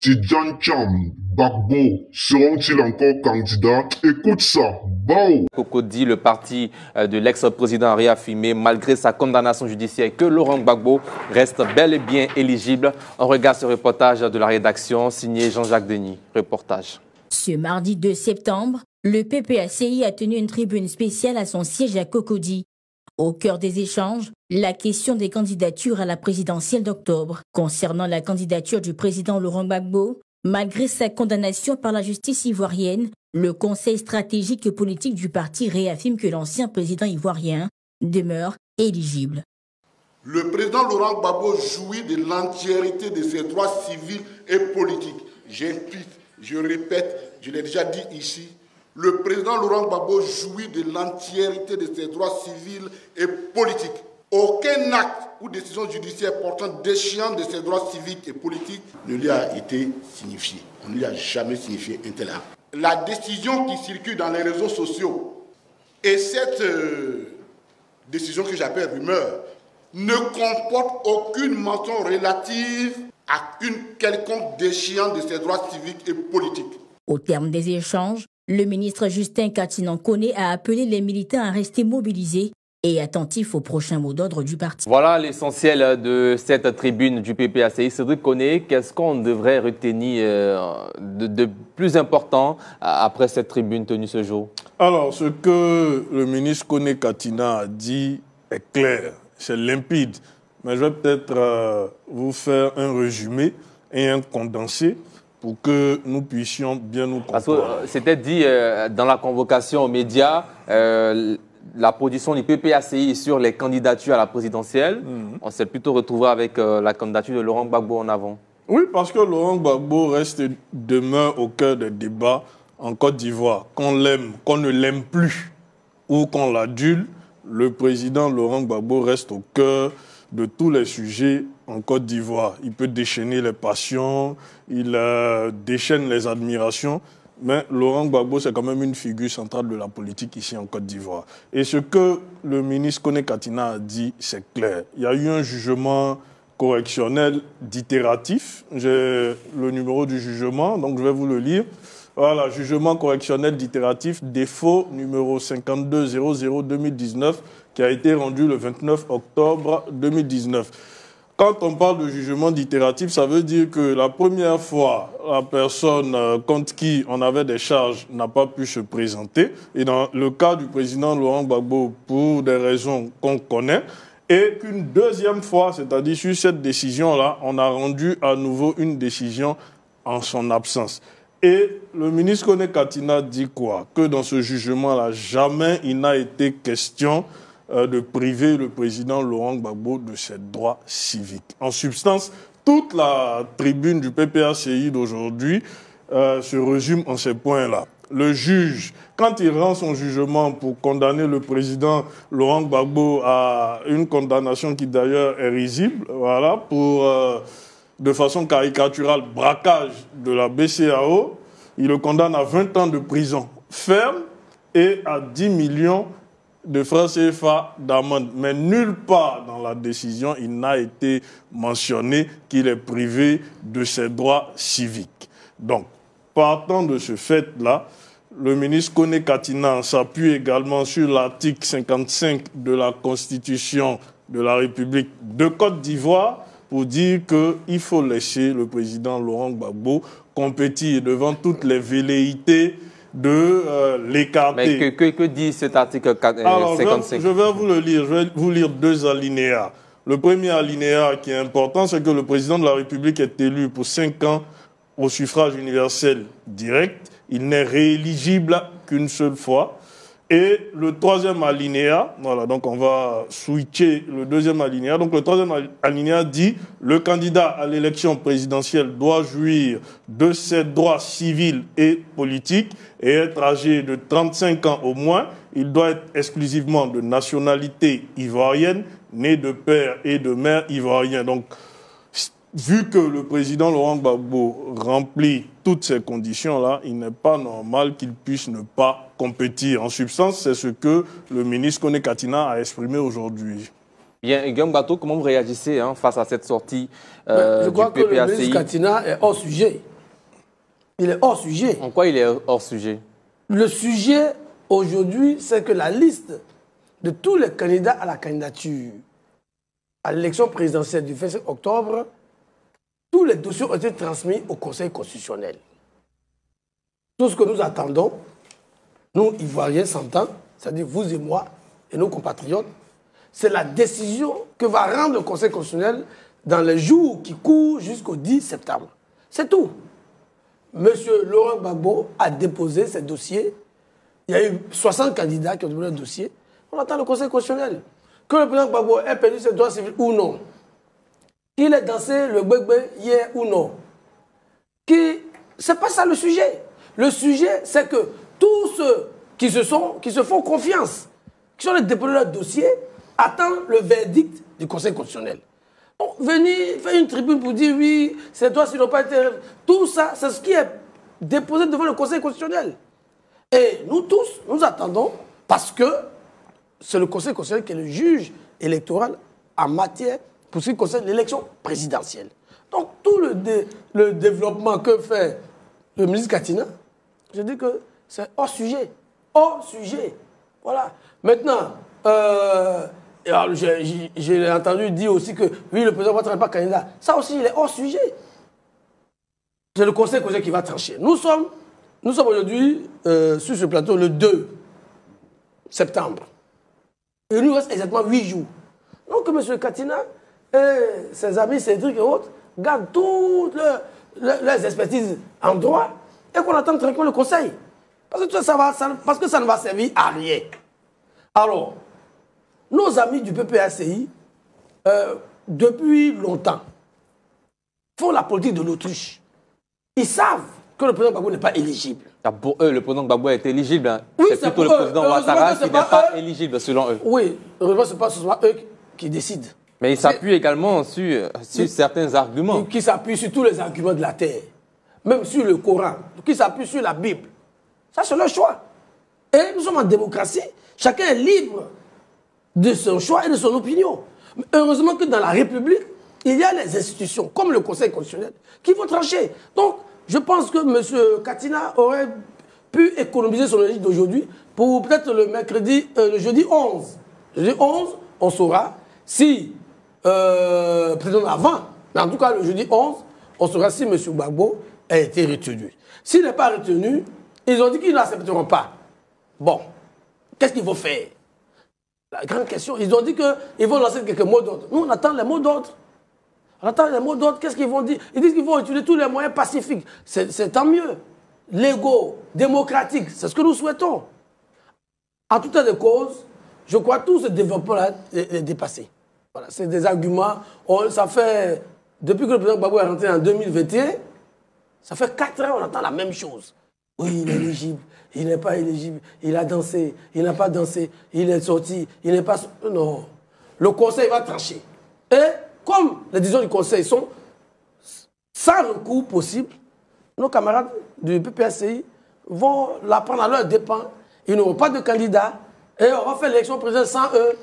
Tidjane Thiam, Gbagbo, seront-ils encore candidats? Écoute ça, Bao. Cocody, le parti de l'ex-président, a réaffirmé, malgré sa condamnation judiciaire, que Laurent Gbagbo reste bel et bien éligible. On regarde ce reportage de la rédaction signé Jean-Jacques Denis. Reportage. Ce mardi 2 septembre, le PPACI a tenu une tribune spéciale à son siège à Cocody. Au cœur des échanges, la question des candidatures à la présidentielle d'octobre. Concernant la candidature du président Laurent Gbagbo, malgré sa condamnation par la justice ivoirienne, le Conseil stratégique et politique du parti réaffirme que l'ancien président ivoirien demeure éligible. Le président Laurent Gbagbo jouit de l'entièreté de ses droits civils et politiques. J'insiste, je répète, je l'ai déjà dit ici, le président Laurent Gbagbo jouit de l'entièreté de ses droits civils et politiques. Aucun acte ou décision judiciaire portant déchéance de ses droits civiques et politiques ne lui a été signifié. On ne lui a jamais signifié un tel acte. La décision qui circule dans les réseaux sociaux et cette décision que j'appelle rumeur ne comporte aucune mention relative à une quelconque déchéance de ses droits civiques et politiques. Au terme des échanges, le ministre Justin Katinan-Koné a appelé les militants à rester mobilisés et attentifs aux prochains mots d'ordre du parti. Voilà l'essentiel de cette tribune du PPACI. Cédric Koné, qu'est-ce qu'on devrait retenir de plus important après cette tribune tenue ce jour? Alors, ce que le ministre Koné Katina a dit est clair, c'est limpide. Mais je vais peut-être vous faire un résumé et un condensé pour que nous puissions bien nous comprendre. Parce que c'était dit dans la convocation aux médias, la position du PPACI sur les candidatures à la présidentielle. On s'est plutôt retrouvé avec la candidature de Laurent Gbagbo en avant. Oui, parce que Laurent Gbagbo demeure au cœur des débats en Côte d'Ivoire. Qu'on l'aime, qu'on ne l'aime plus ou qu'on l'adule, le président Laurent Gbagbo reste au cœur de tous les sujets en Côte d'Ivoire. Il peut déchaîner les passions, il déchaîne les admirations, mais Laurent Gbagbo, c'est quand même une figure centrale de la politique ici en Côte d'Ivoire. Et ce que le ministre Koné Katina a dit, c'est clair. Il y a eu un jugement correctionnel d'itératif. J'ai le numéro du jugement, donc je vais vous le lire. Voilà, jugement correctionnel d'itératif, défaut numéro 5200-2019, qui a été rendu le 29 octobre 2019. Quand on parle de jugement d'itératif, ça veut dire que la première fois, la personne contre qui on avait des charges n'a pas pu se présenter. Et dans le cas du président Laurent Gbagbo, pour des raisons qu'on connaît, et qu'une deuxième fois, c'est-à-dire sur cette décision-là, on a rendu à nouveau une décision en son absence. Et le ministre Koné Katina dit quoi? Que dans ce jugement-là, jamais il n'a été question de priver le président Laurent Gbagbo de ses droits civiques. En substance, toute la tribune du PPACI d'aujourd'hui se résume en ces points-là. Le juge, quand il rend son jugement pour condamner le président Laurent Gbagbo à une condamnation qui d'ailleurs est risible, voilà, pour de façon caricaturale braquage de la BCEAO, il le condamne à 20 ans de prison ferme et à 10 millions de francs CFA d'amende. Mais nulle part dans la décision, il n'a été mentionné qu'il est privé de ses droits civiques. Donc, partant de ce fait-là, le ministre Koné Katina s'appuie également sur l'article 55 de la Constitution de la République de Côte d'Ivoire pour dire qu'il faut laisser le président Laurent Gbagbo compétir devant toutes les velléités de l'écarter. Mais que dit cet article 55? Je vais vous le lire. Je vais vous lire deux alinéas. Le premier alinéa qui est important, c'est que le président de la République est élu pour 5 ans au suffrage universel direct. Il n'est rééligible qu'une seule fois. Et le troisième alinéa, voilà, donc on va switcher le deuxième alinéa. Donc le troisième alinéa dit « Le candidat à l'élection présidentielle doit jouir de ses droits civils et politiques et être âgé de 35 ans au moins. Il doit être exclusivement de nationalité ivoirienne, né de père et de mère ivoiriens. » Donc, vu que le président Laurent Gbagbo remplit toutes ces conditions-là, il n'est pas normal qu'il puisse ne pas compétir. En substance, c'est ce que le ministre Koné Katina a exprimé aujourd'hui. Bien, Guillaume Bateau, comment vous réagissez face à cette sortie je crois du PPACI? que le ministre Katina est hors sujet. Il est hors sujet. En quoi il est hors sujet? Le sujet, aujourd'hui, c'est que la liste de tous les candidats à la candidature à l'élection présidentielle du 25 octobre, tous les dossiers ont été transmis au Conseil constitutionnel. Tout ce que nous attendons, nous, Ivoiriens s'entend, c'est-à-dire vous et moi et nos compatriotes, c'est la décision que va rendre le Conseil constitutionnel dans les jours qui courent jusqu'au 10 septembre. C'est tout. Monsieur Laurent Gbagbo a déposé ses dossiers. Il y a eu 60 candidats qui ont déposé le dossier. On attend le Conseil constitutionnel. Que le président Gbagbo ait perdu ses droits civils ou non. Qu'il ait dansé le gbegbe hier ou non. C'est pas ça le sujet. Le sujet, c'est que tous ceux qui se font confiance, qui sont les déposeurs de dossier, attendent le verdict du Conseil constitutionnel. Donc, venir faire une tribune pour dire oui, ces droits s'ils n'ont pas été... Tout ça, c'est ce qui est déposé devant le Conseil constitutionnel. Et nous tous, nous attendons, parce que c'est le Conseil constitutionnel qui est le juge électoral en matière pour ce qui concerne l'élection présidentielle. Donc, tout le développement que fait le ministre Katina, je dis que c'est hors sujet. Hors sujet. Voilà. Maintenant, j'ai entendu dire aussi que oui, le président Ouattara n'est pas candidat. Ça aussi, il est hors sujet. C'est le Conseil qui va trancher. Nous sommes aujourd'hui sur ce plateau le 2 septembre. Et il nous reste exactement 8 jours. Donc, M. Katina et ses amis Cédric et autres gardent toutes leurs expertises en droit et qu'on attend tranquillement le Conseil. Parce que ça ne va servir à rien. Alors, nos amis du PPACI, depuis longtemps, font la politique de l'autruche. Ils savent que le président Gbagbo n'est pas éligible. Pour eux, le président Gbagbo est éligible. Hein. Oui, c'est plutôt le président Ouattara qui n'est pas éligible, selon eux. Oui, heureusement, ce n'est pas eux qui décident. Mais ils s'appuient également sur certains arguments. Qui s'appuient sur tous les arguments de la terre. Même sur le Coran. Qui s'appuient sur la Bible. Ça, c'est leur choix. Et nous sommes en démocratie. Chacun est libre de son choix et de son opinion. Mais heureusement que dans la République, il y a les institutions, comme le Conseil constitutionnel, qui vont trancher. Donc, je pense que M. Katina aurait pu économiser son énergie d'aujourd'hui pour peut-être le jeudi 11. Le jeudi 11, on saura si, peut-être avant, mais en tout cas le jeudi 11, on saura si M. Gbagbo a été retenu. S'il n'est pas retenu, ils ont dit qu'ils n'accepteront pas. Bon, qu'est-ce qu'ils vont faire? La grande question, ils ont dit qu'ils vont lancer quelques mots d'ordre. Nous, on attend les mots d'ordre. On attend les mots d'ordre, qu'est-ce qu'ils vont dire? Ils disent qu'ils vont utiliser tous les moyens pacifiques. C'est tant mieux. Légaux, démocratiques, c'est ce que nous souhaitons. En tout état de cause, je crois que tout ce développement-là est dépassé. Voilà, c'est des arguments. Ça fait, depuis que le président Gbagbo est rentré en 2021, ça fait 4 ans, on entend la même chose. Oui, il est éligible, il n'est pas éligible, il a dansé, il n'a pas dansé, il est sorti, il n'est pas... Non. Le Conseil va trancher. Et comme les décisions du Conseil sont sans recours possible, nos camarades du PPACI vont la prendre à leur dépens. Ils n'auront pas de candidat et on va faire l'élection présidentielle sans eux.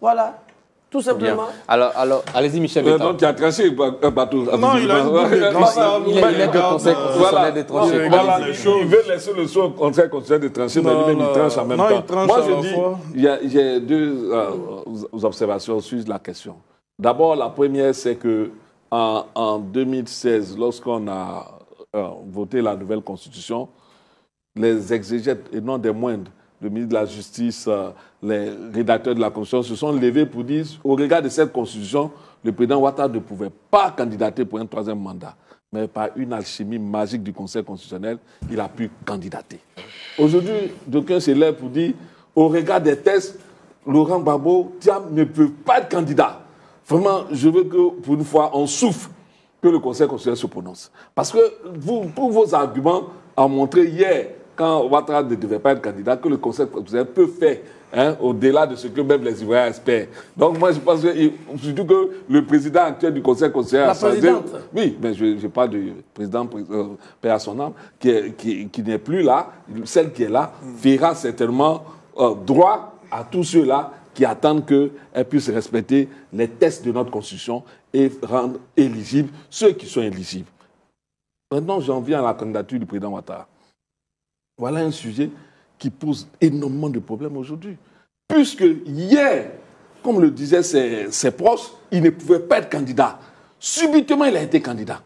Voilà. Tout simplement. Bien. Alors allez-y, Michel. Donc, il a tranché Bateau. Non, il a il est de Conseil constitutionnel de trancher. Voilà, il veut laisser le soin au Conseil constitutionnel de trancher, mais lui-même, il tranche en même temps. Moi, je dis, j'ai deux observations sur la question. D'abord, la première, c'est que en 2016, lorsqu'on a voté la nouvelle Constitution, les exégètes, et non des moindres, le ministre de la Justice, les rédacteurs de la Constitution se sont levés pour dire, au regard de cette Constitution, le président Ouattara ne pouvait pas candidater pour un 3e mandat. Mais par une alchimie magique du Conseil constitutionnel, il a pu candidater. Aujourd'hui, d'aucuns se lèvent pour dire, au regard des tests, Laurent Gbagbo ne peut pas être candidat. Vraiment, je veux que, pour une fois, on souffle que le Conseil constitutionnel se prononce. Parce que vous, tous vos arguments ont montré hier, quand Ouattara ne devait pas être candidat, que le Conseil constitutionnel peut faire au-delà de ce que même les Ivoiriens espèrent. Donc moi, je pense que, surtout que le président actuel du Conseil constitutionnel... La présidente. Oui, mais je parle du président, paix à son âme, qui n'est plus là. Celle qui est là fera certainement droit à tous ceux-là qui attendent qu'elle puisse respecter les tests de notre Constitution et rendre éligibles ceux qui sont éligibles. Maintenant, j'en viens à la candidature du président Ouattara. Voilà un sujet qui pose énormément de problèmes aujourd'hui. Puisque hier, comme le disaient ses proches, il ne pouvait pas être candidat. Subitement, il a été candidat.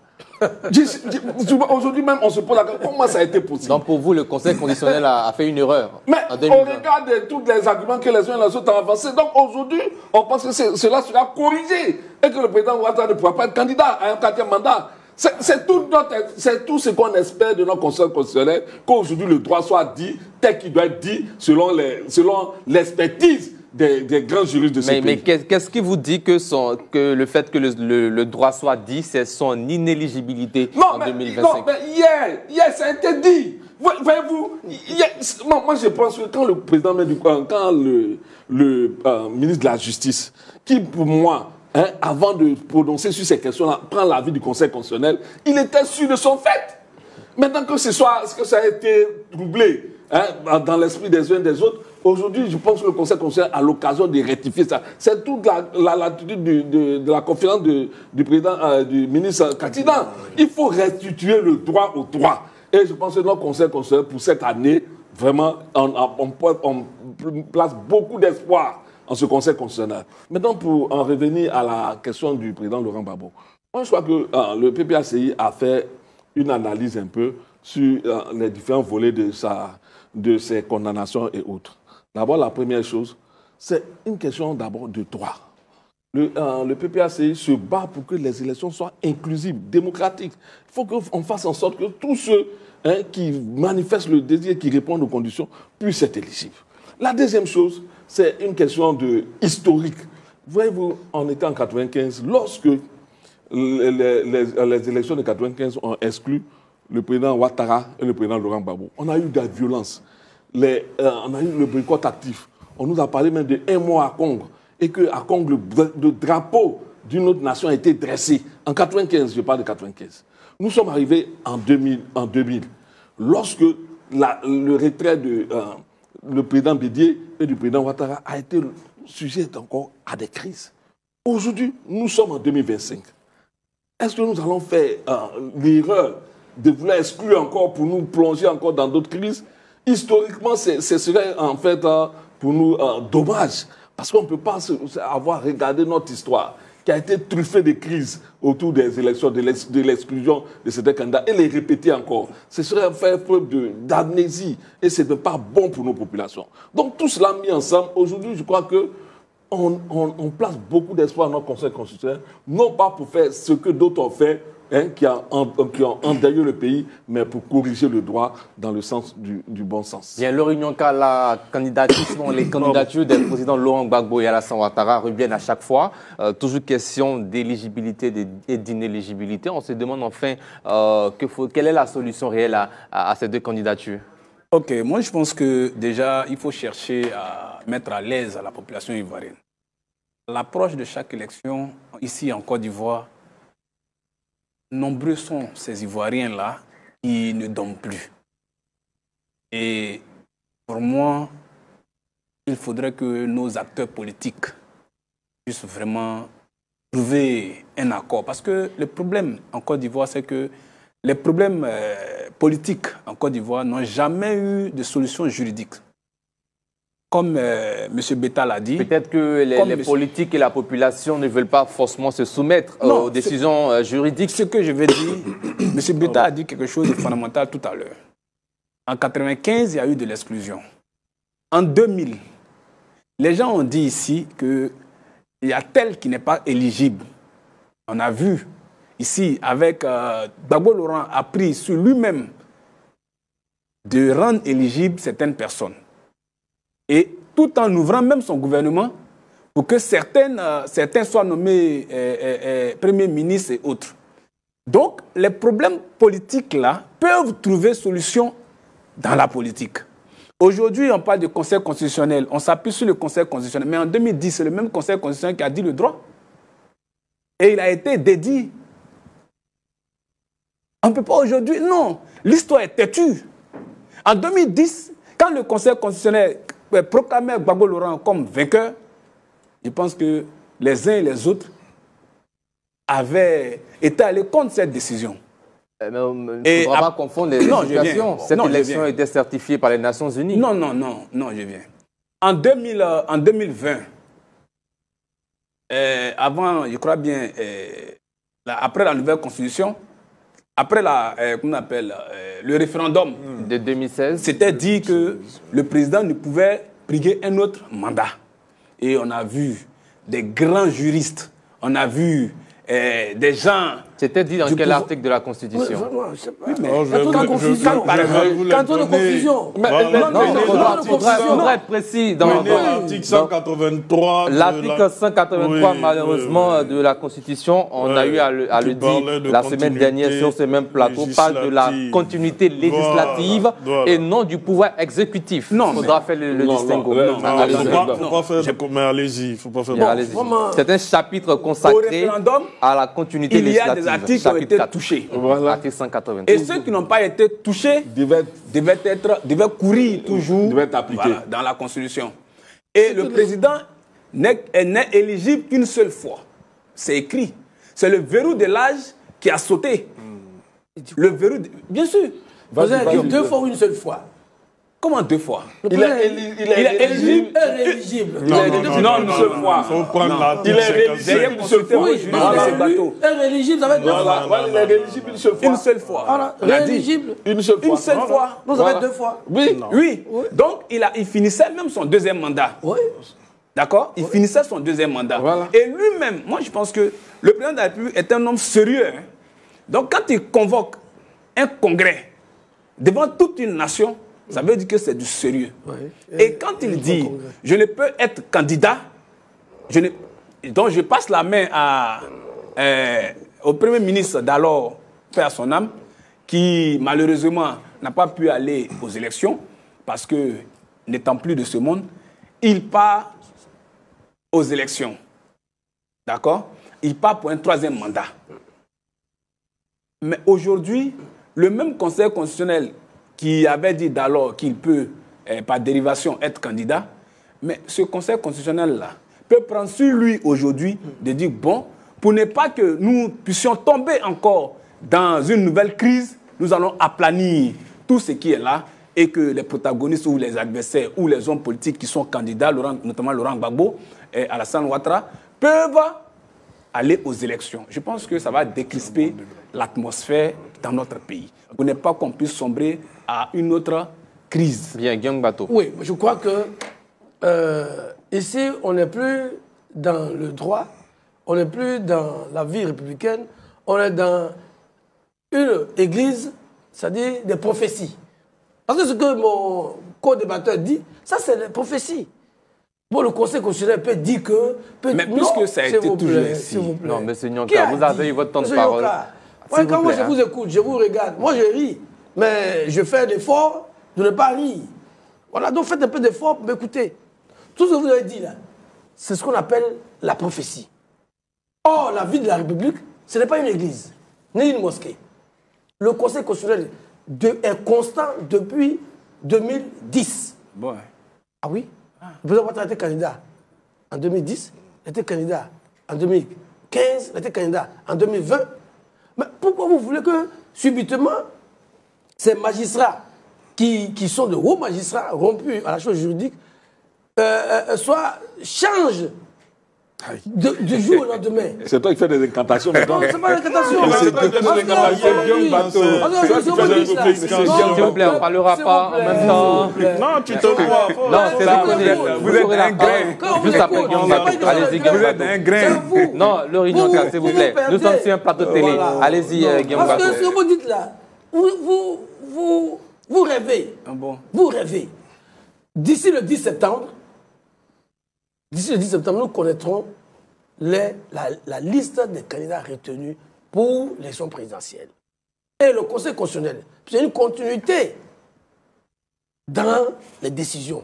Aujourd'hui même, on se pose la question, comment ça a été possible? Donc pour vous, le Conseil constitutionnel a fait une erreur. Mais on regarde tous les arguments que les uns et les autres ont avancés. Donc aujourd'hui, on pense que cela sera corrigé et que le président Ouattara ne pourra pas être candidat à un 4e mandat. C'est tout ce qu'on espère de notre Conseil constitutionnel, qu'aujourd'hui le droit soit dit tel qu'il doit être dit selon l'expertise des grands juristes de ce pays. Mais qu'est-ce qui vous dit que le fait que le droit soit dit, c'est son inéligibilité en 2025? Non, mais hier, ça a été dit. Voyez-vous, moi je pense que quand le président, quand le ministre de la Justice, qui pour moi, avant de prononcer sur ces questions-là, prend l'avis du Conseil constitutionnel, il était sûr de son fait. Maintenant que ça a été troublé dans l'esprit des uns et des autres, aujourd'hui, je pense que le Conseil constitutionnel a l'occasion de rectifier ça. C'est toute l'attitude de la conférence du président, du ministre Katidan. Il faut restituer le droit au droit. Et je pense que notre Conseil constitutionnel, pour cette année, vraiment, on place beaucoup d'espoir en ce Conseil constitutionnel. Maintenant, pour en revenir à la question du président Laurent Gbagbo, moi, je crois que le PPACI a fait une analyse un peu sur les différents volets de ses condamnations et autres. D'abord, la première chose, c'est une question d'abord de droit. Le PPACI se bat pour que les élections soient inclusives, démocratiques. Il faut qu'on fasse en sorte que tous ceux qui manifestent le désir, qui répondent aux conditions, puissent être éligibles. La deuxième chose, c'est une question historique. Voyez-vous, on était en 1995, lorsque les élections de 1995 ont exclu le président Ouattara et le président Laurent Gbagbo. On a eu de la violence. On a eu le boycott actif. On nous a parlé même de 1 mois à Congo. Et qu'à Congo, le drapeau d'une autre nation a été dressé. En 1995, je parle de 1995. Nous sommes arrivés en 2000 lorsque le retrait de le président Bédié et du président Ouattara a été sujet encore à des crises. Aujourd'hui, nous sommes en 2025. Est-ce que nous allons faire l'erreur de vouloir exclure encore pour nous plonger encore dans d'autres crises? Historiquement, ce serait en fait pour nous dommage, parce qu'on ne peut pas avoir regardé notre histoire qui a été truffée de crises autour des élections, de l'exclusion de certains candidats et les répéter encore. Ce serait faire preuve d'amnésie et ce n'est pas bon pour nos populations. Donc tout cela mis ensemble, aujourd'hui, je crois que on place beaucoup d'espoir dans notre Conseil constitutionnel, non pas pour faire ce que d'autres ont fait, qui ont endeuillé le pays, mais pour corriger le droit dans le sens du bon sens. Bien, Laurent Kala, les candidatures des présidents Laurent Gbagbo et Alassane Ouattara reviennent à chaque fois. Toujours question d'éligibilité et d'inéligibilité. On se demande enfin quelle est la solution réelle à ces deux candidatures. Ok, moi je pense que déjà il faut chercher à mettre à l'aise la population ivoirienne. À l'approche de chaque élection, ici en Côte d'Ivoire, nombreux sont ces Ivoiriens-là qui ne dorment plus. Et pour moi, il faudrait que nos acteurs politiques puissent vraiment trouver un accord. Parce que le problème en Côte d'Ivoire, c'est que les problèmes politiques en Côte d'Ivoire n'ont jamais eu de solution juridique. Comme M. Betta l'a dit. Peut-être que les politiques et la population ne veulent pas forcément se soumettre aux décisions juridiques. Ce que je veux dire, M. Betta a dit quelque chose de fondamental tout à l'heure. En 1995, il y a eu de l'exclusion. En 2000, les gens ont dit ici qu'il y a tel qui n'est pas éligible. On a vu ici, avec Gbagbo Laurent a pris sur lui-même de rendre éligibles certaines personnes. Et tout en ouvrant même son gouvernement pour que certains soient nommés premiers ministres et autres. Donc, les problèmes politiques là peuvent trouver solution dans la politique. Aujourd'hui, on parle du Conseil constitutionnel. On s'appuie sur le Conseil constitutionnel. Mais en 2010, c'est le même Conseil constitutionnel qui a dit le droit. Et il a été dédié. On ne peut pas aujourd'hui... Non, l'histoire est têtue. En 2010, quand le Conseil constitutionnel proclamait Gbagbo Laurent comme vainqueur, je pense que les uns et les autres avaient été allés contre cette décision. Il ne faudra pas confondre les situations. Cette élection était certifiée par les Nations Unies. Non, je viens. En 2020, avant, je crois bien, après la nouvelle constitution, après le référendum de 2016, c'était dit que le président ne pouvait briguer un autre mandat. Et on a vu des grands juristes, on a vu des gens... C'était dit dans quel article de la Constitution? Quand on a confusion. Il faudra être précis. Dans l'article 183. L'article 183, malheureusement, de la Constitution, on a eu à le dire la semaine dernière sur ce même plateau, parle de la continuité législative et non du pouvoir exécutif. Il faudra faire le distinguo. Il ne faut pas faire mais allez-y, il ne faut pas faire c'est un chapitre consacré à la continuité législative. Il y a des articles qui ont été touchés. Article 183. Et ceux qui n'ont pas été touchés devaient courir toujours dans la Constitution. Et le président n'est éligible qu'une seule fois. C'est écrit. C'est le verrou de l'âge qui a sauté. Le verrou Bien sûr. Vous avez dit 2 fois ou une seule fois? Comment 2 fois? Il est éligible. Non, une seule fois. Il faut prendre l'article. Il est éligible une seule fois. Éligible, ça va être 2 fois. Il est éligible une seule fois. Une seule fois. Éligible. Une seule fois. Une seule fois. Donc ça va être 2 fois. Oui. Donc il finissait même son 2e mandat. Oui. D'accord? Il finissait son 2e mandat. Et lui-même, moi je pense que le président de la République est un homme sérieux. Donc quand il convoque un congrès devant toute une nation, ça veut dire que c'est du sérieux. Et quand il dit « je ne peux être candidat », donc je passe la main au Premier ministre d'alors, paix à son âme, qui malheureusement n'a pas pu aller aux élections, parce que n'étant plus de ce monde, il part aux élections. D'accord? Il part pour un 3e mandat. Mais aujourd'hui, le même Conseil constitutionnel qui avait dit d'alors qu'il peut, par dérivation, être candidat, mais ce Conseil constitutionnel-là peut prendre sur lui aujourd'hui de dire, bon, pour ne pas que nous puissions tomber encore dans une nouvelle crise, nous allons aplanir tout ce qui est là et que les protagonistes ou les adversaires ou les hommes politiques qui sont candidats, notamment Laurent Gbagbo et Alassane Ouattara, peuvent aller aux élections. Je pense que ça va décrisper l'atmosphère dans notre pays. Pour ne pas qu'on puisse sombrer à une autre crise. Bien, Guillaume Bateau. Oui, je crois que ici, on n'est plus dans le droit, on n'est plus dans la vie républicaine, on est dans une église, c'est-à-dire des prophéties. Parce que ce que mon co-débatteur dit, ça c'est des prophéties. Bon, le Conseil constitutionnel peut dire que... Mais puisque ça a été toujours ainsi. Non, M. Nyonka, vous avez eu votre temps de parole. Ouais, quand moi je vous écoute, je vous regarde, moi je ris, mais je fais l'effort de ne pas rire. Voilà, donc faites un peu d'effort pour m'écouter. Tout ce que vous avez dit là, c'est ce qu'on appelle la prophétie. Or, la vie de la République, ce n'est pas une église, ni une mosquée. Le Conseil constitutionnel est constant depuis 2010. Bon. Ah oui? Le président Ouattara était candidat en 2010, il était candidat en 2015, il était candidat en 2020. Mais pourquoi vous voulez que, subitement, ces magistrats, qui sont de hauts magistrats, rompus à la chose juridique, changent du jour au lendemain? C'est toi qui fais des incantations maintenant. Non, c'est pas une incantation. C'est toi qui fais des incantations. S'il vous plaît, on ne parlera pas en même temps. Non, tu te vois. Non, c'est reconnu. Vous êtes un grain. Juste après Guillaume Bateau. Allez-y, Guillaume Vous êtes un grain. Non, Laurent Nyonka, s'il vous plaît. Nous sommes sur un plateau de télé. Allez-y, Guillaume Bateau. Parce que ce que vous dites là, vous rêvez. Vous rêvez. D'ici le 10 septembre, nous connaîtrons la liste des candidats retenus pour l'élection présidentielle. Et le Conseil constitutionnel, c'est une continuité dans les décisions.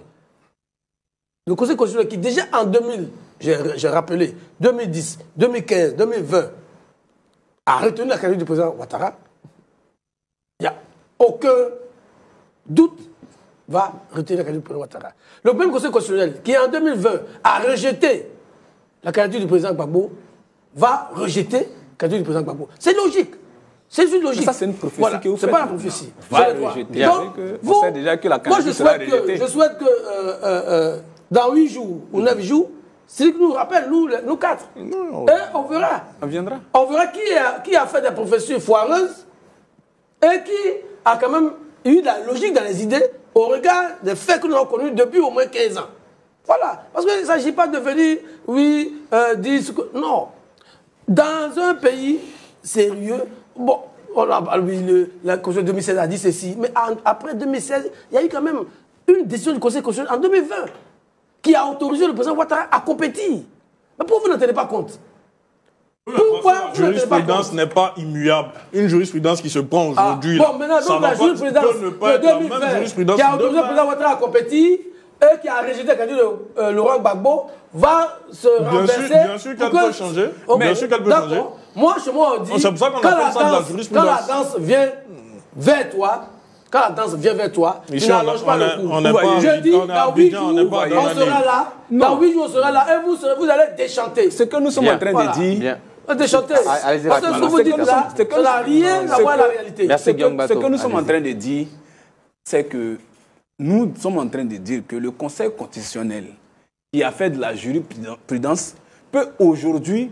Le Conseil constitutionnel qui déjà en 2000, j'ai rappelé, 2010, 2015, 2020, a retenu la candidature du président Ouattara, il n'y a aucun doute va retenir la candidature du président Ouattara. Le même Conseil constitutionnel qui en 2020 a rejeté la candidature du président Gbagbo va rejeter la candidature du président Gbagbo. C'est logique. C'est une logique. Mais ça, c'est une prophétie voilà. que vous faites. C'est pas la prophétie. Va rejeter. Donc, on sait déjà que la candidature sera rejetée. Je souhaite que dans 8 jours ou 9 jours, c'est que nous rappelle, nous 4. Et on verra. On viendra. On verra qui a fait des prophéties foireuses et qui a quand même eu de la logique dans les idées au regard des faits que nous avons connus depuis au moins 15 ans. Voilà. Parce qu'il ne s'agit pas de venir, dire ce que... Non. Dans un pays sérieux, bon, la Constitution de 2016 a dit ceci, mais après 2016, il y a eu quand même une décision du Conseil constitutionnel en 2020 qui a autorisé le président Ouattara à compétir. Mais pourquoi vous n'en tenez pas compte? Pourquoi la jurisprudence n'est pas immuable? Une jurisprudence qui se prend aujourd'hui, maintenant, ça la jurisprudence ne peut pas être la même jurisprudence qui a autorisé le président Ouattara à compétir et qui a rejeté la candidature de Laurent Gbagbo va se renverser. Bien sûr qu'elle peut changer. Bien sûr qu'elle peut changer. Moi, chez moi, on dit, c'est pour ça qu'on appelle ça de la jurisprudence. Quand la danse vient vers toi, ici, tu n'allonges pas le coup. On n'est pas Je dis, dans 8 jours, on sera là. Dans 8 jours, on sera là et vous allez déchanter. Ce que nous sommes en train de dire... Déchanter. Parce que ce que vous dites là, ça n'a rien à voir avec la réalité. Ce que nous sommes en train de dire, c'est que nous sommes en train de dire que le Conseil constitutionnel, qui a fait de la jurisprudence, peut aujourd'hui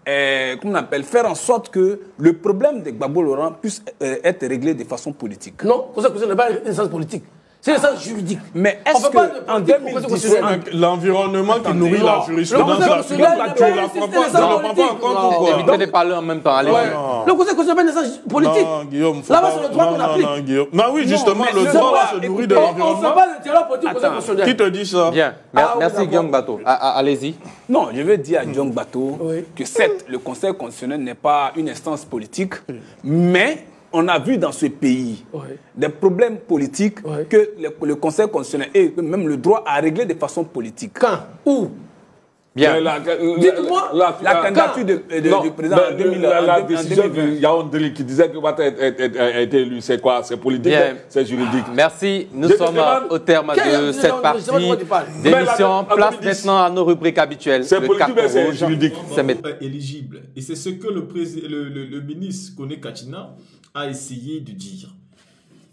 faire en sorte que le problème de Gbagbo Laurent puisse être réglé de façon politique. Non, le Conseil constitutionnel n'est pas une instance politique. C'est une instance juridique. Mais est-ce qu'en 2017, l'environnement qui nourrit la jurisprudence, tu ne la prends pas en compte ou quoi? Évitez de parler en même temps. Allez. Le Conseil constitutionnel n'est pas une instance politique. Non, Guillaume, là-bas, c'est le droit qu'on applique. Non, Guillaume. Mais oui, justement, le droit là se nourrit de l'environnement. On ne fait pas le terrain politique au Conseil constitutionnel. Qui te dit ça? Bien. Merci, Guillaume Bato. Allez-y. Non, je veux dire à Guillaume Bato que certes, le Conseil constitutionnel n'est pas une instance politique, mais on a vu dans ce pays des problèmes politiques que le Conseil constitutionnel et même le droit à régler de façon politique. Quand? Où? Bien. Dites-moi la candidature du président en 2020. La décision de Yaoundé qui disait que Ouattara a été élu, c'est quoi? C'est politique, c'est juridique. Merci. Nous sommes au terme de cette partie d'émission. Place maintenant à nos rubriques habituelles. C'est politique, mais c'est juridique. C'est éligible. Et c'est ce que le ministre Kone Katina a essayé de dire.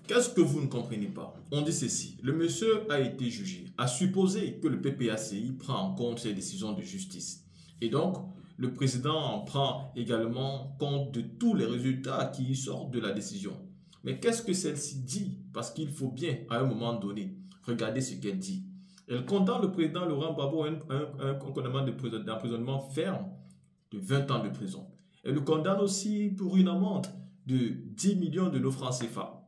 Qu'est-ce que vous ne comprenez pas? On dit ceci. Le monsieur a été jugé, a supposé que le PPACI prend en compte les décisions de justice. Et donc, le président prend également compte de tous les résultats qui sortent de la décision. Mais qu'est-ce que celle-ci dit? Parce qu'il faut bien, à un moment donné, regarder ce qu'elle dit. Elle condamne le président Laurent Gbagbo à un condamnement d'emprisonnement ferme de 20 ans de prison. Elle le condamne aussi pour une amende de 10 millions de nos francs CFA.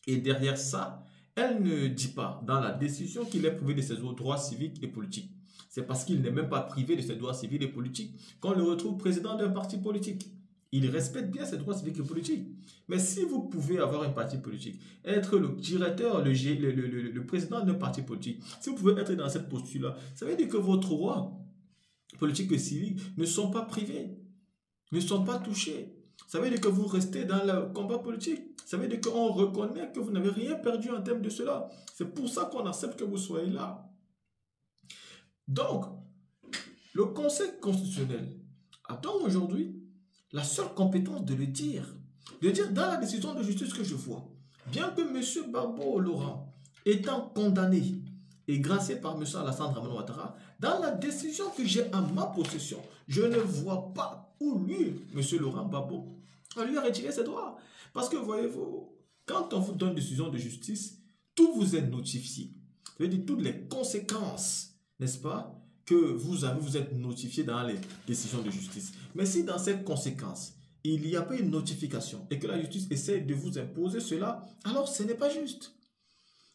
Et derrière ça, elle ne dit pas dans la décision qu'il est privé de ses droits civiques et politiques. C'est parce qu'il n'est même pas privé de ses droits civils et politiques qu'on le retrouve président d'un parti politique. Il respecte bien ses droits civiques et politiques. Mais si vous pouvez avoir un parti politique, être le directeur, le président d'un parti politique, si vous pouvez être dans cette posture-là, ça veut dire que vos droits politiques et civiques ne sont pas privés, ne sont pas touchés. Ça veut dire que vous restez dans le combat politique. Ça veut dire qu'on reconnaît que vous n'avez rien perdu en termes de cela. C'est pour ça qu'on accepte que vous soyez là. Donc, le Conseil constitutionnel a donc aujourd'hui la seule compétence de le dire. De dire dans la décision de justice que je vois, bien que M. Gbagbo Laurent étant condamné et gracié par M. Alassane Dramane Ouattara, dans la décision que j'ai en ma possession, je ne vois pas où lui, M. Laurent Gbagbo, on lui a retiré ses droits. Parce que, voyez-vous, quand on vous donne une décision de justice, tout vous est notifié. Ça veut dire toutes les conséquences, n'est-ce pas, que vous êtes notifié dans les décisions de justice. Mais si dans ces conséquences, il n'y a pas une notification et que la justice essaie de vous imposer cela, alors ce n'est pas juste.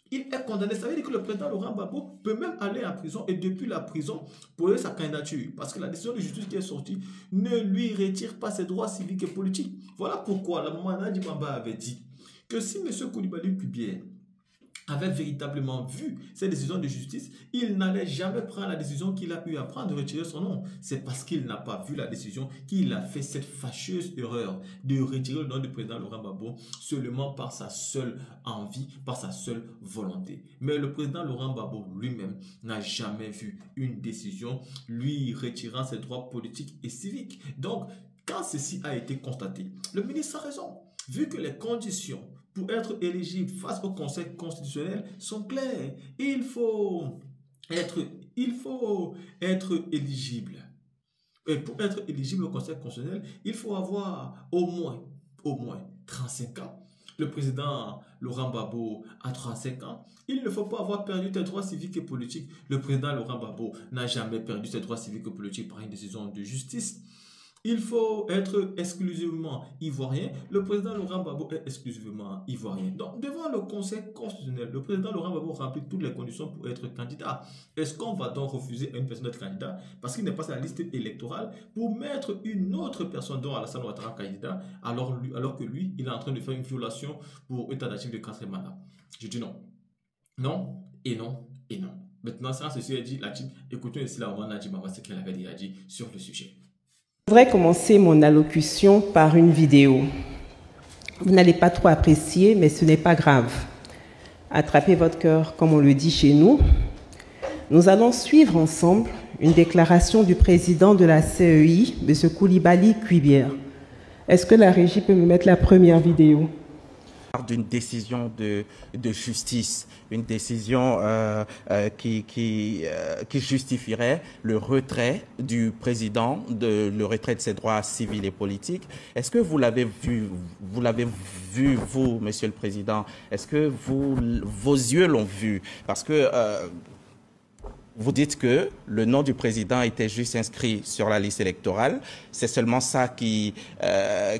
Il est condamné. Ça veut dire que le président Laurent Gbagbo peut même aller en prison et depuis la prison poser sa candidature. Parce que la décision de justice qui est sortie ne lui retire pas ses droits civiques et politiques. Voilà pourquoi la maman Nadi Bamba avait dit que si M. Koulibaly Kubier avait véritablement vu ces décisions de justice, il n'allait jamais prendre la décision qu'il a eu à prendre de retirer son nom. C'est parce qu'il n'a pas vu la décision qu'il a fait cette fâcheuse erreur de retirer le nom du président Laurent Gbagbo seulement par sa seule envie, par sa seule volonté. Mais le président Laurent Gbagbo lui-même n'a jamais vu une décision lui retirant ses droits politiques et civiques. Donc, quand ceci a été constaté, le ministre a raison. vu que les conditions pour être éligible face au Conseil constitutionnel sont claires. Il faut être éligible. Et pour être éligible au Conseil constitutionnel, il faut avoir au moins 35 ans. Le président Laurent Gbagbo a 35 ans. Il ne faut pas avoir perdu ses droits civiques et politiques. Le président Laurent Gbagbo n'a jamais perdu ses droits civiques et politiques par une décision de justice. Il faut être exclusivement ivoirien. Le président Laurent Gbagbo est exclusivement ivoirien. Donc, devant le Conseil constitutionnel, le président Laurent Gbagbo remplit toutes les conditions pour être candidat. Est-ce qu'on va donc refuser à une personne d'être candidat parce qu'il n'est pas sur la liste électorale pour mettre une autre personne, dont Alassane Ouattara, candidat, alors que lui, il est en train de faire une violation pour état d'agir de 4e mandat? Je dis non. Non, et non, et non. Maintenant, sans ceci est dit, écoutons ici la maman Nadji Mawa, ce qu'elle avait déjà dit sur le sujet. Je voudrais commencer mon allocution par une vidéo. Vous n'allez pas trop apprécier, mais ce n'est pas grave. Attrapez votre cœur, comme on le dit chez nous. Nous allons suivre ensemble une déclaration du président de la CEI, M. Koulibaly Kuibière. Est-ce que la régie peut me mettre la première vidéo ? D'une décision de justice, une décision qui justifierait le retrait du président, le retrait de ses droits civils et politiques. Est-ce que vous l'avez vu, vous, Monsieur le Président? Est-ce que vos yeux l'ont vu? Parce que vous dites que le nom du président était juste inscrit sur la liste électorale. C'est seulement ça qui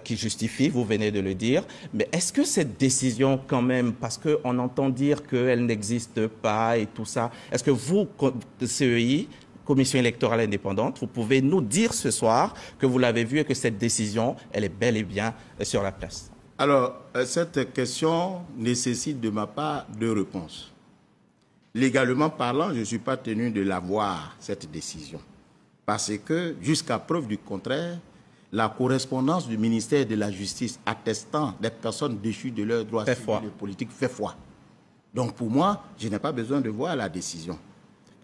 justifie, vous venez de le dire. Mais est-ce que cette décision quand même, parce qu'on entend dire qu'elle n'existe pas et tout ça, est-ce que vous, CEI, Commission électorale indépendante, vous pouvez nous dire ce soir que vous l'avez vu et que cette décision, elle est bel et bien sur la place? Alors, cette question nécessite de ma part deux réponses. Légalement parlant, je ne suis pas tenu de l'avoir, cette décision. Parce que, jusqu'à preuve du contraire, la correspondance du ministère de la Justice attestant des personnes déchues de leurs droits civils et politiques fait foi. Donc pour moi, je n'ai pas besoin de voir la décision.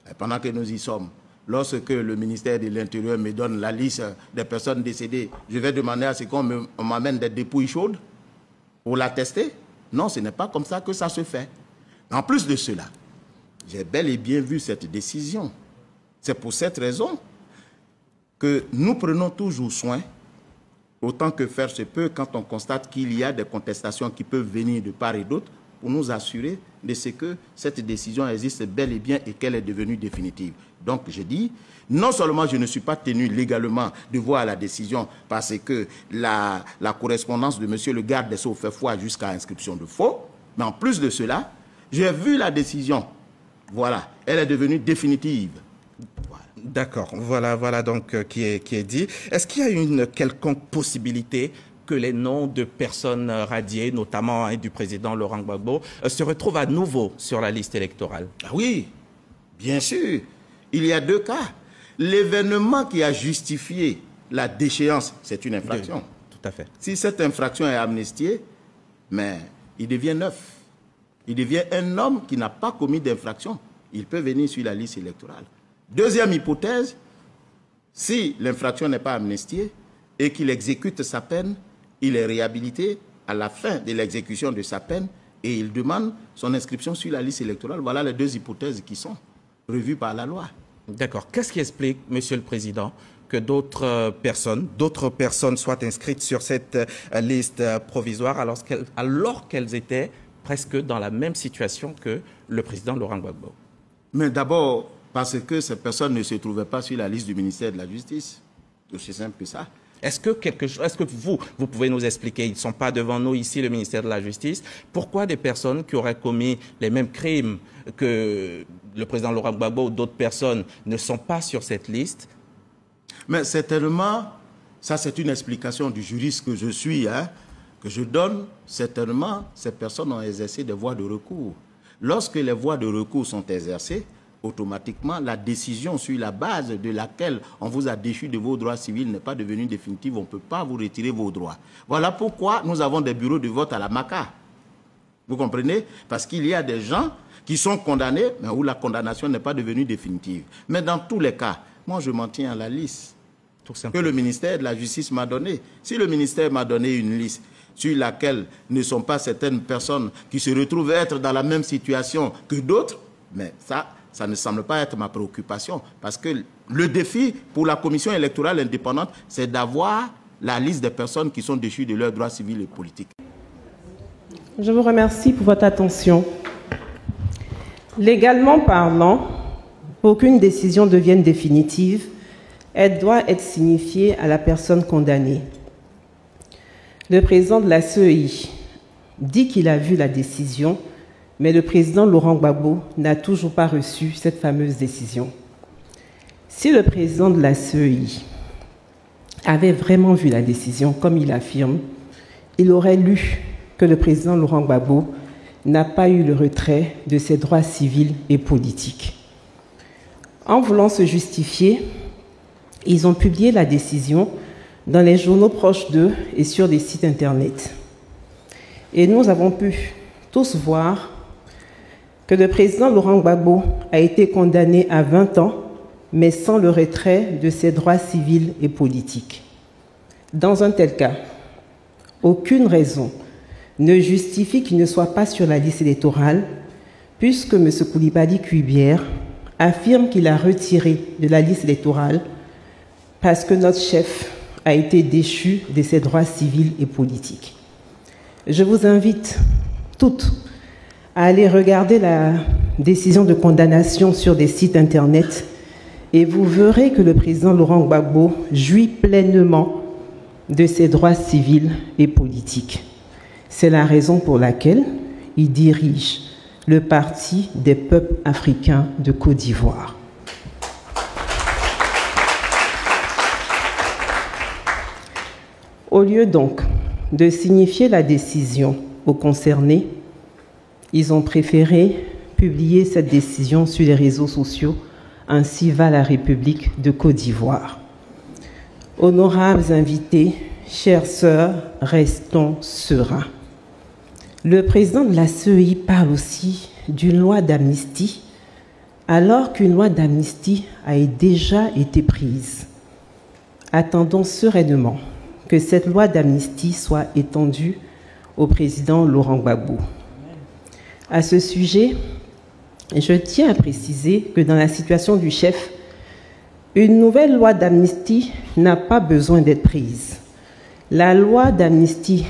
Et pendant que nous y sommes, lorsque le ministère de l'Intérieur me donne la liste des personnes décédées, je vais demander à ce qu'on m'amène des dépouilles chaudes pour l'attester? Non, ce n'est pas comme ça que ça se fait. En plus de cela, j'ai bel et bien vu cette décision. C'est pour cette raison que nous prenons toujours soin, autant que faire se peut, quand on constate qu'il y a des contestations qui peuvent venir de part et d'autre, pour nous assurer de ce que cette décision existe bel et bien et qu'elle est devenue définitive. Donc je dis, non seulement je ne suis pas tenu légalement de voir la décision parce que la correspondance de monsieur le garde des Sceaux fait foi jusqu'à inscription de faux, mais en plus de cela, j'ai vu la décision. Voilà, elle est devenue définitive. Voilà. D'accord, voilà donc qui est dit. Est-ce qu'il y a une quelconque possibilité que les noms de personnes radiées, notamment du président Laurent Gbagbo, se retrouvent à nouveau sur la liste électorale? Ah oui, bien sûr. Il y a deux cas. L'événement qui a justifié la déchéance, c'est une infraction. Tout à fait. Si cette infraction est amnistiée, mais il devient neuf. Il devient un homme qui n'a pas commis d'infraction. Il peut venir sur la liste électorale. Deuxième hypothèse, si l'infraction n'est pas amnistiée et qu'il exécute sa peine, il est réhabilité à la fin de l'exécution de sa peine et il demande son inscription sur la liste électorale. Voilà les deux hypothèses qui sont revues par la loi. D'accord. Qu'est-ce qui explique, Monsieur le Président, que d'autres personnes soient inscrites sur cette liste provisoire alors qu'elles étaient presque dans la même situation que le président Laurent Gbagbo? Mais d'abord, parce que ces personnes ne se trouvaient pas sur la liste du ministère de la Justice. Aussi simple que ça. Est-ce que vous pouvez nous expliquer, ils ne sont pas devant nous ici, le ministère de la Justice, pourquoi des personnes qui auraient commis les mêmes crimes que le président Laurent Gbagbo ou d'autres personnes ne sont pas sur cette liste? Mais certainement, ça c'est une explication du juriste que je suis, que je donne. Certainement, ces personnes ont exercé des voies de recours. Lorsque les voies de recours sont exercées, automatiquement, la décision sur la base de laquelle on vous a déchu de vos droits civils n'est pas devenue définitive. On ne peut pas vous retirer vos droits. Voilà pourquoi nous avons des bureaux de vote à la MACA. Vous comprenez? Parce qu'il y a des gens qui sont condamnés, mais où la condamnation n'est pas devenue définitive. Mais dans tous les cas, moi je m'en tiens à la liste que le ministère de la Justice m'a donnée. Si le ministère m'a donné une liste, sur laquelle ne sont pas certaines personnes qui se retrouvent être dans la même situation que d'autres, mais ça ne semble pas être ma préoccupation, parce que le défi pour la commission électorale indépendante, c'est d'avoir la liste des personnes qui sont déchues de leurs droits civils et politiques. Je vous remercie pour votre attention. Légalement parlant, pour qu'une décision devienne définitive, elle doit être signifiée à la personne condamnée. Le président de la CEI dit qu'il a vu la décision, mais le président Laurent Gbagbo n'a toujours pas reçu cette fameuse décision. Si le président de la CEI avait vraiment vu la décision, comme il affirme, il aurait lu que le président Laurent Gbagbo n'a pas eu le retrait de ses droits civils et politiques. En voulant se justifier, ils ont publié la décision dans les journaux proches d'eux et sur des sites internet. Et nous avons pu tous voir que le président Laurent Gbagbo a été condamné à 20 ans, mais sans le retrait de ses droits civils et politiques. Dans un tel cas, aucune raison ne justifie qu'il ne soit pas sur la liste électorale, puisque M. Coulibaly Kuibière affirme qu'il a retiré de la liste électorale parce que notre chef a été déchu de ses droits civils et politiques. Je vous invite toutes à aller regarder la décision de condamnation sur des sites internet et vous verrez que le président Laurent Gbagbo jouit pleinement de ses droits civils et politiques. C'est la raison pour laquelle il dirige le Parti des peuples africains de Côte d'Ivoire. Au lieu donc de signifier la décision aux concernés, ils ont préféré publier cette décision sur les réseaux sociaux. Ainsi va la République de Côte d'Ivoire. Honorables invités, chères sœurs, restons sereins. Le président de la CEI parle aussi d'une loi d'amnistie, alors qu'une loi d'amnistie a déjà été prise. Attendons sereinement que cette loi d'amnistie soit étendue au président Laurent Gbagbo. À ce sujet, je tiens à préciser que dans la situation du chef, une nouvelle loi d'amnistie n'a pas besoin d'être prise. La loi d'amnistie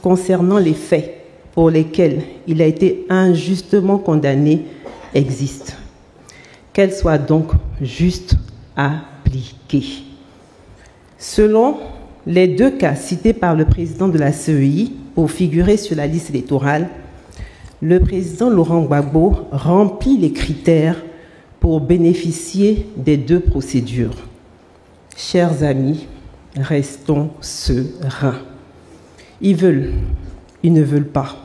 concernant les faits pour lesquels il a été injustement condamné existe. Qu'elle soit donc juste appliquée. Selon les deux cas cités par le président de la CEI pour figurer sur la liste électorale, le président Laurent Gbagbo remplit les critères pour bénéficier des deux procédures. Chers amis, restons sereins. Ils veulent, ils ne veulent pas.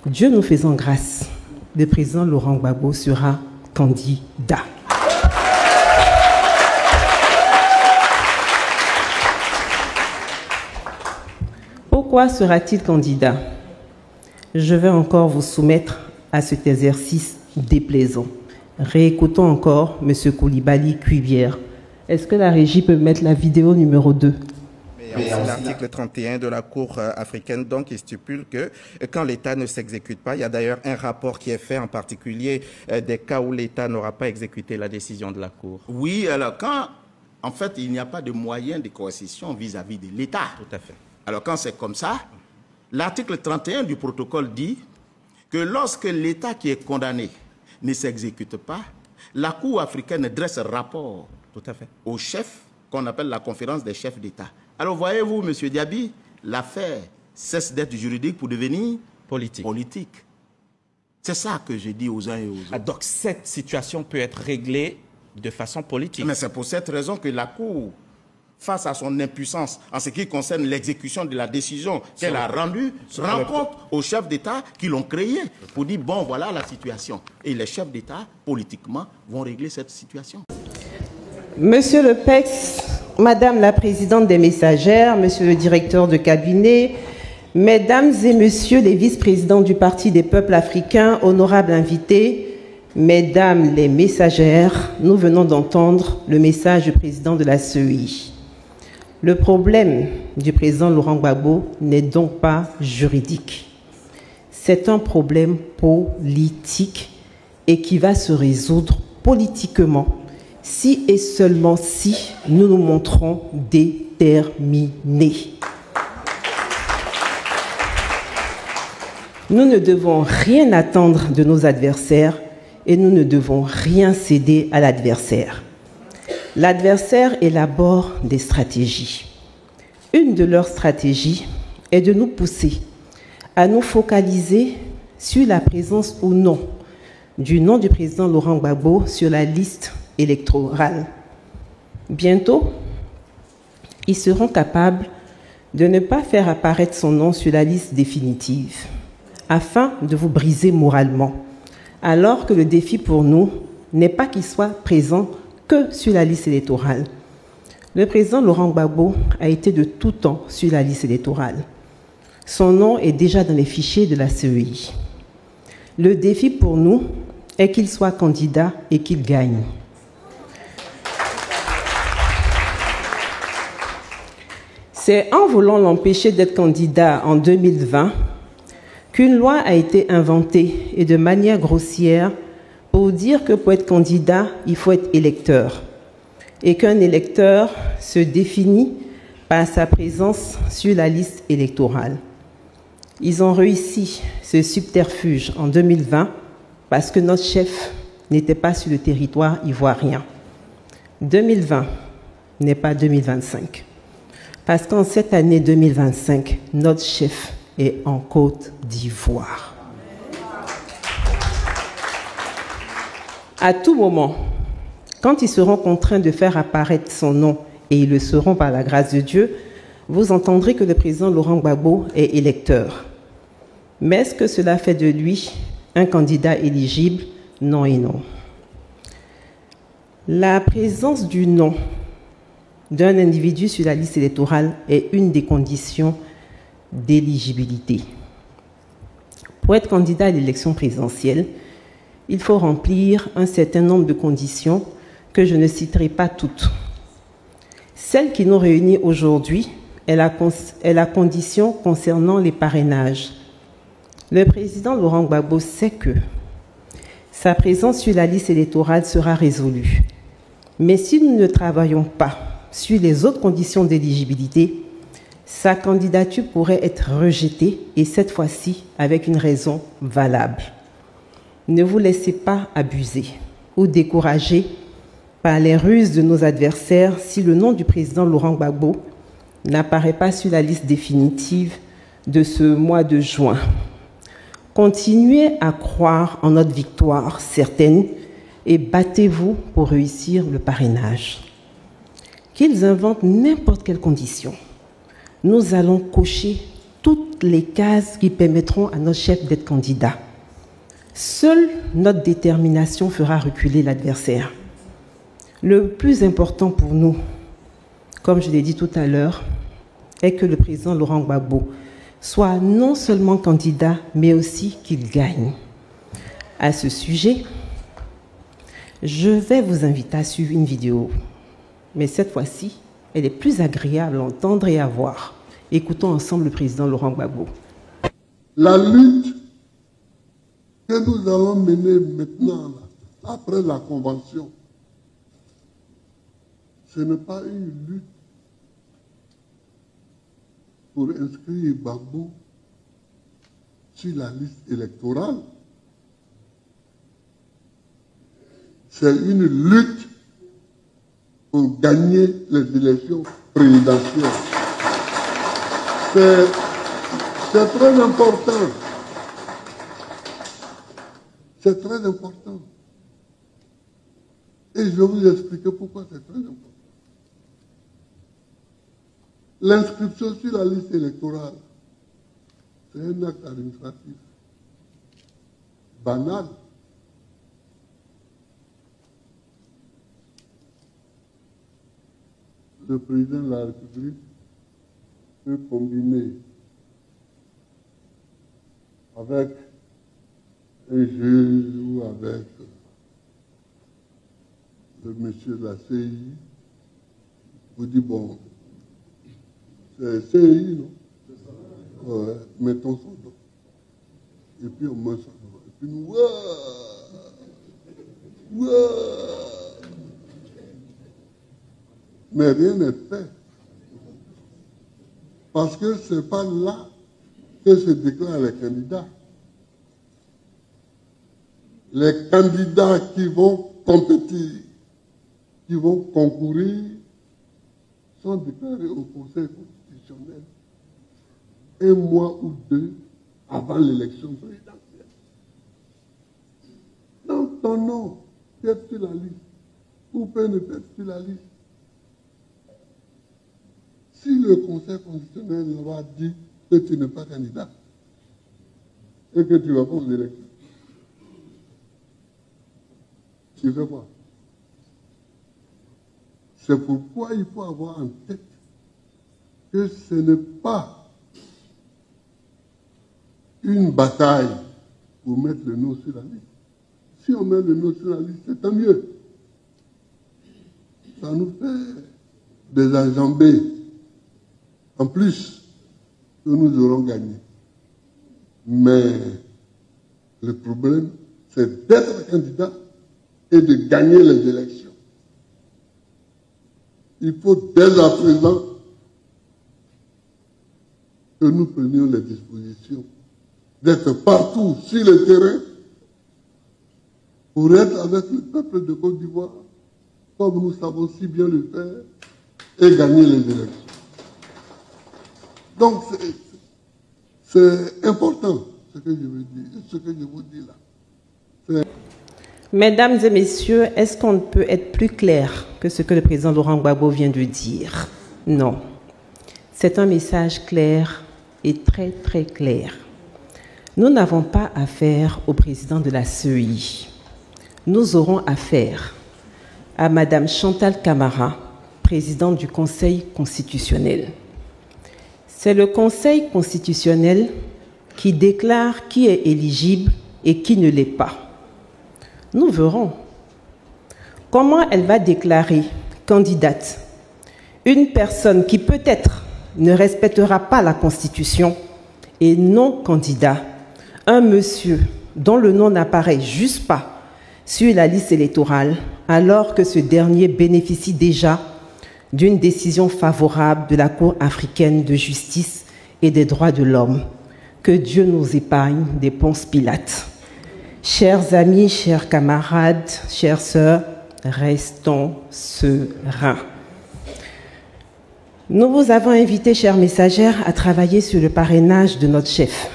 Dieu nous faisant grâce, le président Laurent Gbagbo sera candidat. Pourquoi sera-t-il candidat? Je vais encore vous soumettre à cet exercice déplaisant. Réécoutons encore M. Coulibaly Kuibière. Est-ce que la régie peut mettre la vidéo numéro 2? L'article 31 de la Cour africaine, donc, il stipule que quand l'État ne s'exécute pas, il y a d'ailleurs un rapport qui est fait en particulier des cas où l'État n'aura pas exécuté la décision de la Cour. Oui, alors quand, en fait, il n'y a pas de moyen de coercition vis-à-vis de l'État. Tout à fait. Alors quand c'est comme ça, l'article 31 du protocole dit que lorsque l'État qui est condamné ne s'exécute pas, la Cour africaine dresse un rapport au chef qu'on appelle la conférence des chefs d'État. Alors voyez-vous, M. Diaby, l'affaire cesse d'être juridique pour devenir politique. C'est ça que je dis aux uns et aux autres. Donc cette situation peut être réglée de façon politique. Mais c'est pour cette raison que la Cour, face à son impuissance en ce qui concerne l'exécution de la décision qu'elle a rendue, rencontre aux chefs d'État qui l'ont créée pour dire, bon, voilà la situation. Et les chefs d'État, politiquement, vont régler cette situation. Monsieur le PEX, Madame la Présidente des Messagères, Monsieur le Directeur de cabinet, Mesdames et Messieurs les vice-présidents du Parti des peuples africains, honorables invités, Mesdames les Messagères, nous venons d'entendre le message du président de la CEI. Le problème du président Laurent Gbagbo n'est donc pas juridique. C'est un problème politique et qui va se résoudre politiquement si et seulement si nous nous montrons déterminés. Nous ne devons rien attendre de nos adversaires et nous ne devons rien céder à l'adversaire. L'adversaire élabore des stratégies. Une de leurs stratégies est de nous pousser à nous focaliser sur la présence ou non du nom du président Laurent Gbagbo sur la liste électorale. Bientôt, ils seront capables de ne pas faire apparaître son nom sur la liste définitive, afin de vous briser moralement, alors que le défi pour nous n'est pas qu'il soit présent que sur la liste électorale. Le président Laurent Gbagbo a été de tout temps sur la liste électorale. Son nom est déjà dans les fichiers de la CEI. Le défi pour nous est qu'il soit candidat et qu'il gagne. C'est en voulant l'empêcher d'être candidat en 2020 qu'une loi a été inventée, et de manière grossière, pour dire que pour être candidat, il faut être électeur, et qu'un électeur se définit par sa présence sur la liste électorale. Ils ont réussi ce subterfuge en 2020 parce que notre chef n'était pas sur le territoire ivoirien. 2020 n'est pas 2025, parce qu'en cette année 2025, notre chef est en Côte d'Ivoire. À tout moment, quand ils seront contraints de faire apparaître son nom, et ils le seront par la grâce de Dieu, vous entendrez que le président Laurent Gbagbo est électeur. Mais est-ce que cela fait de lui un candidat éligible? Non et non. La présence du nom d'un individu sur la liste électorale est une des conditions d'éligibilité. Pour être candidat à l'élection présidentielle, il faut remplir un certain nombre de conditions que je ne citerai pas toutes. Celle qui nous réunit aujourd'hui est la condition concernant les parrainages. Le président Laurent Gbagbo sait que sa présence sur la liste électorale sera résolue. Mais si nous ne travaillons pas sur les autres conditions d'éligibilité, sa candidature pourrait être rejetée, et cette fois-ci avec une raison valable. Ne vous laissez pas abuser ou décourager par les ruses de nos adversaires si le nom du président Laurent Gbagbo n'apparaît pas sur la liste définitive de ce mois de juin. Continuez à croire en notre victoire certaine et battez-vous pour réussir le parrainage. Qu'ils inventent n'importe quelle condition, nous allons cocher toutes les cases qui permettront à notre chef d'être candidat. Seule notre détermination fera reculer l'adversaire. Le plus important pour nous, comme je l'ai dit tout à l'heure, est que le président Laurent Gbagbo soit non seulement candidat, mais aussi qu'il gagne. À ce sujet, je vais vous inviter à suivre une vidéo, mais cette fois-ci, elle est plus agréable à entendre et à voir. Écoutons ensemble le président Laurent Gbagbo. La lutte que nous allons mener maintenant, là, après la convention, ce n'est pas une lutte pour inscrire Gbagbo sur la liste électorale. C'est une lutte pour gagner les élections présidentielles. C'est très important. C'est très important. Et je vais vous expliquer pourquoi c'est très important. L'inscription sur la liste électorale, c'est un acte administratif banal. Le président de la République peut combiner avec un juge ou avec le monsieur de la CI pour dire, bon, C'est CI, non? Ouais, mettons son nom. Et puis on met ça devant. Et puis nous, mais rien n'est fait. Parce que ce n'est pas là que se déclarent les candidats. Les candidats qui vont compétir, qui vont concourir, sont déclarés au Conseil constitutionnel un mois ou deux avant l'élection présidentielle. Donc ton nom peut être sur la liste ou peut ne pas être sur la liste. Si le Conseil constitutionnel va dire que tu n'es pas candidat et que tu ne vas pas aux élections, tu fais quoi? C'est pourquoi il faut avoir en tête que ce n'est pas une bataille pour mettre le nom sur la liste. Si on met le nom sur la liste, c'est tant mieux. Ça nous fait des enjambées en plus que nous aurons gagné. Mais le problème, c'est d'être candidat et de gagner les élections. Il faut dès à présent que nous prenions les dispositions d'être partout sur le terrain pour être avec le peuple de Côte d'Ivoire, comme nous savons si bien le faire, et gagner les élections. Donc c'est important ce que je veux dire, ce que je vous dis là. Mesdames et messieurs, est-ce qu'on peut être plus clair que ce que le président Laurent Gbagbo vient de dire? Non. C'est un message clair et très très clair. Nous n'avons pas affaire au président de la CEI. Nous aurons affaire à Madame Chantal Camara, présidente du Conseil constitutionnel. C'est le Conseil constitutionnel qui déclare qui est éligible et qui ne l'est pas. Nous verrons comment elle va déclarer candidate une personne qui peut-être ne respectera pas la Constitution et non candidat, un monsieur dont le nom n'apparaît juste pas sur la liste électorale, alors que ce dernier bénéficie déjà d'une décision favorable de la Cour africaine de justice et des droits de l'homme. Que Dieu nous épargne des Ponce Pilate. Chers amis, chers camarades, chères sœurs, restons sereins. Nous vous avons invité, chères messagères, à travailler sur le parrainage de notre chef.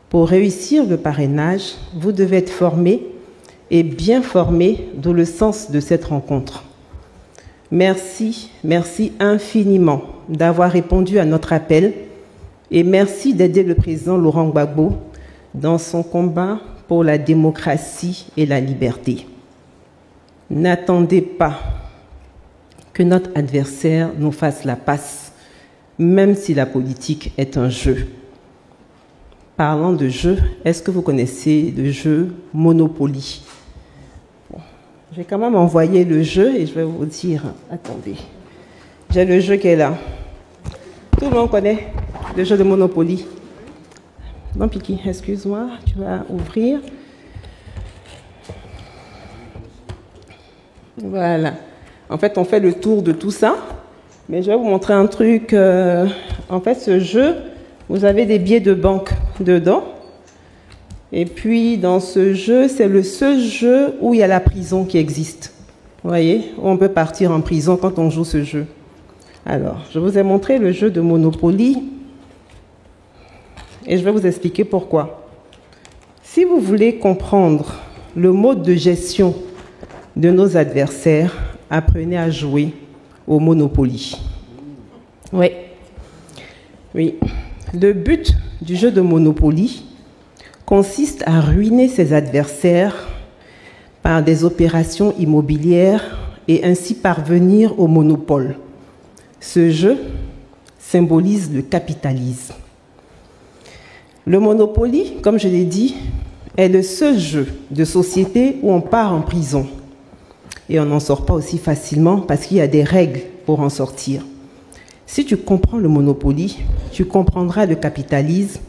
Pour réussir le parrainage, vous devez être formés et bien formés, d'où le sens de cette rencontre. Merci, merci infiniment d'avoir répondu à notre appel et merci d'aider le président Laurent Gbagbo dans son combat pour la démocratie et la liberté. N'attendez pas que notre adversaire nous fasse la passe, même si la politique est un jeu. Parlant de jeu, est-ce que vous connaissez le jeu Monopoly? Bon, je vais quand même envoyer le jeu et je vais vous dire, attendez, j'ai le jeu qui est là. Tout le monde connaît le jeu de Monopoly. Non, Piki, excuse-moi, tu vas ouvrir. Voilà. En fait, on fait le tour de tout ça. Mais je vais vous montrer un truc. En fait, ce jeu, vous avez des billets de banque dedans. Et puis, dans ce jeu, c'est le seul jeu où il y a la prison qui existe. Vous voyez, on peut partir en prison quand on joue ce jeu. Alors, je vous ai montré le jeu de Monopoly. Et je vais vous expliquer pourquoi. Si vous voulez comprendre le mode de gestion de nos adversaires, apprenez à jouer au Monopoly. Oui. Oui. Le but du jeu de Monopoly consiste à ruiner ses adversaires par des opérations immobilières et ainsi parvenir au monopole. Ce jeu symbolise le capitalisme. Le Monopoly, comme je l'ai dit, est le seul jeu de société où on part en prison. Et on n'en sort pas aussi facilement parce qu'il y a des règles pour en sortir. Si tu comprends le Monopoly, tu comprendras le capitalisme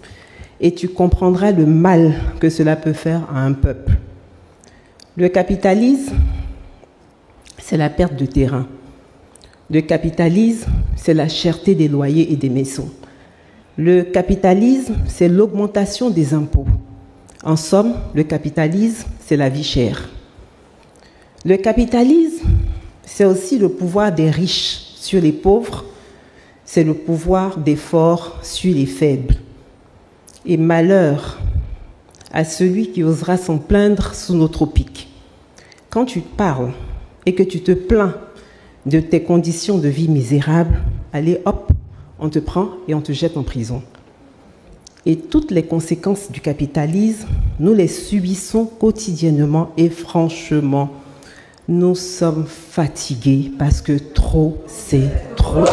et tu comprendras le mal que cela peut faire à un peuple. Le capitalisme, c'est la perte de terrain. Le capitalisme, c'est la cherté des loyers et des maisons. Le capitalisme, c'est l'augmentation des impôts. En somme, le capitalisme, c'est la vie chère. Le capitalisme, c'est aussi le pouvoir des riches sur les pauvres, c'est le pouvoir des forts sur les faibles. Et malheur à celui qui osera s'en plaindre sous nos tropiques. Quand tu parles et que tu te plains de tes conditions de vie misérables, allez hop, on te prend et on te jette en prison. Et toutes les conséquences du capitalisme, nous les subissons quotidiennement et franchement, nous sommes fatigués parce que trop, c'est trop.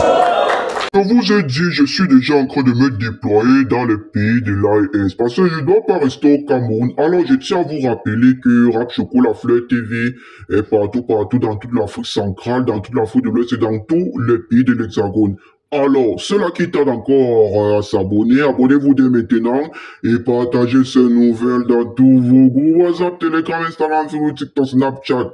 Je vous ai dit, je suis déjà en train de me déployer dans le pays de l'AES parce que je ne dois pas rester au Cameroun. Alors je tiens à vous rappeler que Rap Choco La Fleur TV est partout, dans toute l'Afrique centrale, dans toute l'Afrique de l'Ouest et dans tous les pays de l'Hexagone. Alors, ceux-là qui tardent encore à s'abonner, abonnez-vous dès maintenant et partagez ces nouvelles dans tous vos groupes WhatsApp, Telegram, Instagram, TikTok, Snapchat,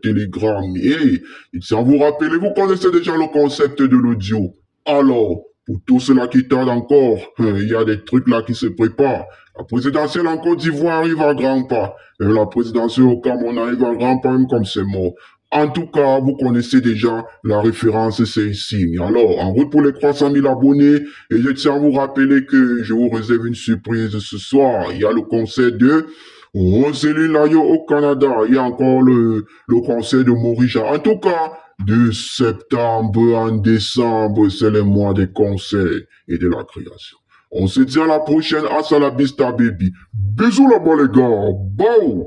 Telegram. Et je tiens à vous rappeler, vous connaissez déjà le concept de l'audio. Alors, pour tous ceux-là qui tardent encore, il y a des trucs là qui se préparent. La présidentielle en Côte d'Ivoire arrive à grands pas. Et la présidentielle au Cameroun arrive à grands pas, même comme c'est mort. En tout cas, vous connaissez déjà la référence, c'est ici. Alors, en route pour les 300 000 abonnés, et je tiens à vous rappeler que je vous réserve une surprise ce soir. Il y a le concert de Rosalie Layo au Canada. Il y a encore le concert de Morija. En tout cas, de septembre en décembre, c'est le mois des concerts et de la création. On se dit à la prochaine. Hasta la vista, baby. Bisous là-bas, les gars. Bye.